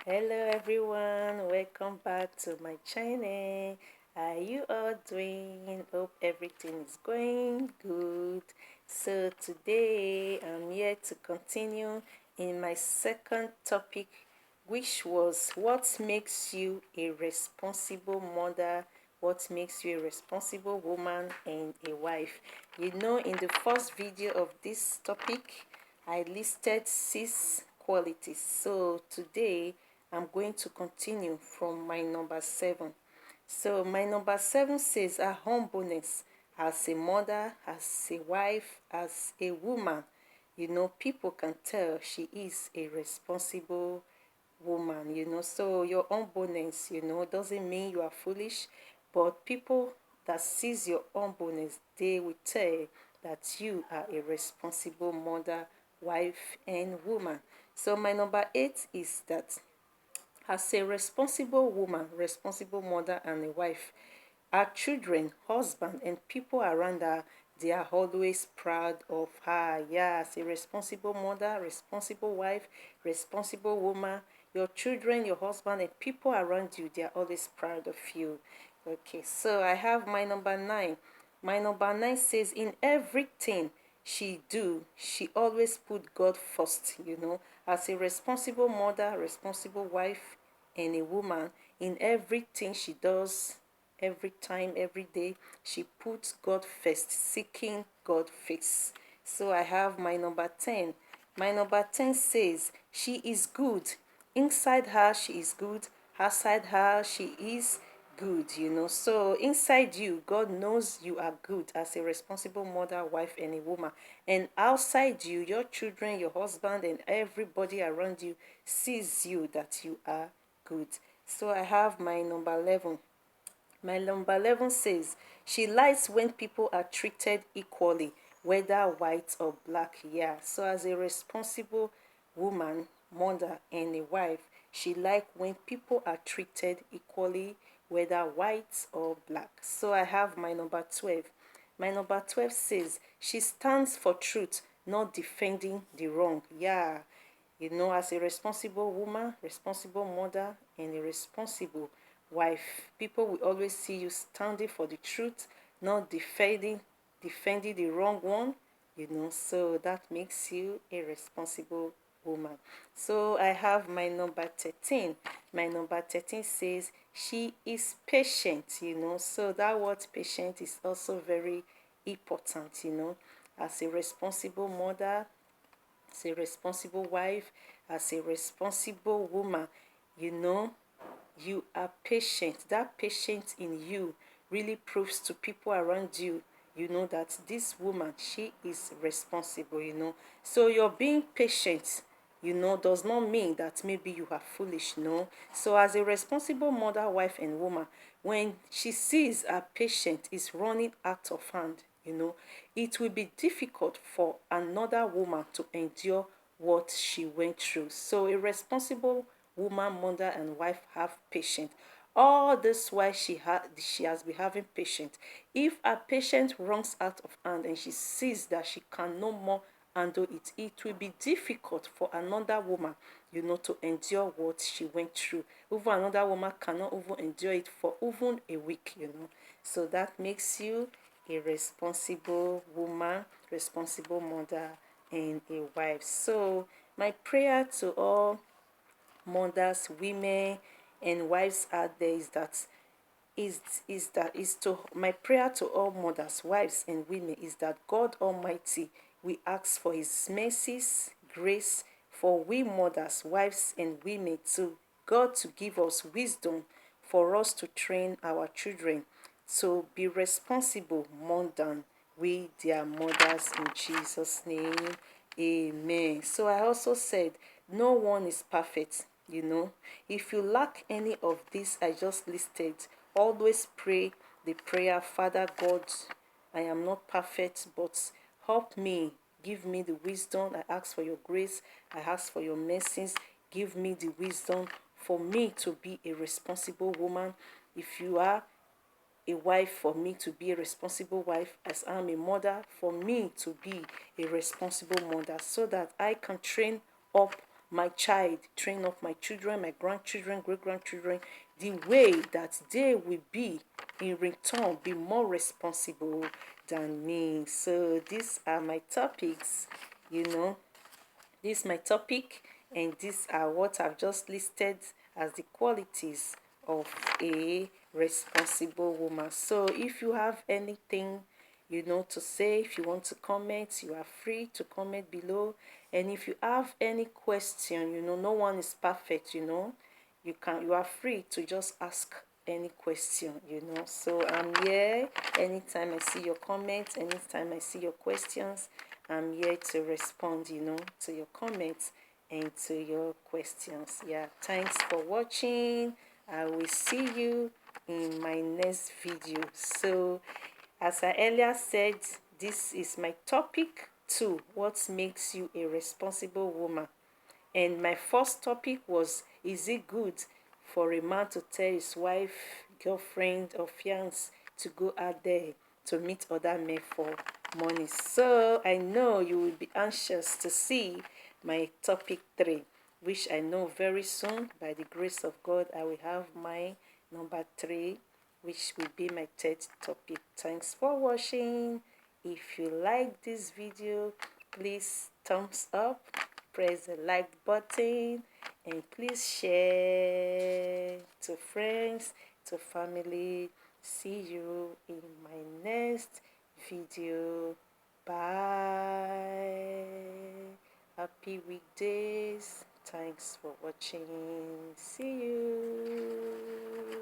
Hello everyone, welcome back to my channel. How are you all doing? Hope everything is going good. So today I'm here to continue in my second topic, which was what makes you a responsible mother, what makes you a responsible woman and a wife. You know, in the first video of this topic I listed 6 qualities. So today I'm going to continue from my number 7. So my number 7 says her humbleness as a mother, as a wife, as a woman. You know, people can tell she is a responsible woman, So your humbleness, doesn't mean you are foolish, but people that sees your humbleness, they will tell that you are a responsible mother, wife, and woman. So my number 8 is that as a responsible woman, responsible mother, and a wife, her children, husband, and people around her, they are always proud of her. Yeah, as a responsible mother, responsible wife, responsible woman, your children, your husband, and people around you, they are always proud of you. Okay, so I have my number 9. My number 9 says, in everything she always put God first, As a responsible mother, responsible wife, and a woman, in everything she does, every time, every day, she puts God first, seeking God face. So I have my number 10. My number 10 says, she is good. Inside her, she is good. Outside her, she is good. So inside you, God knows you are good as a responsible mother, wife, and a woman. And outside you, your children, your husband, and everybody around you sees you that you are good. So I have my number 11. My number 11 says, she likes when people are treated equally, whether white or black. Yeah, so as a responsible woman, mother, and a wife, she likes when people are treated equally, whether white or black. So I have my number 12. My number 12 says, she stands for truth, not defending the wrong. Yeah, as a responsible woman, responsible mother, and a responsible wife, people will always see you standing for the truth, not defending the wrong one, So that makes you a responsible woman. So I have my number 13. My number 13 says she is patient. So that word patient is also very important. As a responsible mother, as a responsible wife, as a responsible woman, you know, you are patient. That patience in you really proves to people around you, that this woman, she is responsible. So you're being patient, does not mean that maybe you are foolish, no. So as a responsible mother, wife, and woman, when she sees her patient is running out of hand, it will be difficult for another woman to endure what she went through. So a responsible woman, mother, and wife have patience. All this while she has been having patience. If a patient runs out of hand and she sees that she can no more handle it, it will be difficult for another woman, to endure what she went through. Even another woman cannot even endure it for even a week. So that makes you a responsible woman, responsible mother, and a wife. So my prayer to all mothers, women, and wives out there is to my prayer to all mothers, wives, and women is that God Almighty, we ask for his mercies, grace for we mothers, wives, and women, to God to give us wisdom for us to train our children to be responsible more than we their mothers, in Jesus' name. Amen. So I also said no one is perfect. If you lack any of this I just listed, always pray the prayer, Father God, I am not perfect, but help me. Give me the wisdom. I ask for your grace. I ask for your mercies. Give me the wisdom for me to be a responsible woman. If you are a wife, for me to be a responsible wife, as I'm a mother, for me to be a responsible mother, so that I can train up my child, train up my children, my grandchildren, great-grandchildren, the way that they will be in return, be more responsible than me. So these are my topics, you know. This is my topic, and these are what I've just listed as the qualities of a responsible woman. So if you have anything, to say, if you want to comment, you are free to comment below. And if you have any question, no one is perfect, you are free to just ask any question. So I'm here anytime I see your comments, anytime I see your questions. I'm here to respond, to your comments and to your questions. Yeah, thanks for watching. I will see you in my next video. So as I earlier said, this is my topic 2, what makes you a responsible woman. And my first topic was, is it good for a man to tell his wife, girlfriend, or fiance to go out there to meet other men for money? So I know you will be anxious to see my topic 3, which I know very soon, by the grace of God, I will have my number 3, which will be my third topic. Thanks for watching. If you like this video, please thumbs up, press the like button, and please share to friends, to family. See you in my next video. Bye. Happy weekdays. Thanks for watching. See you.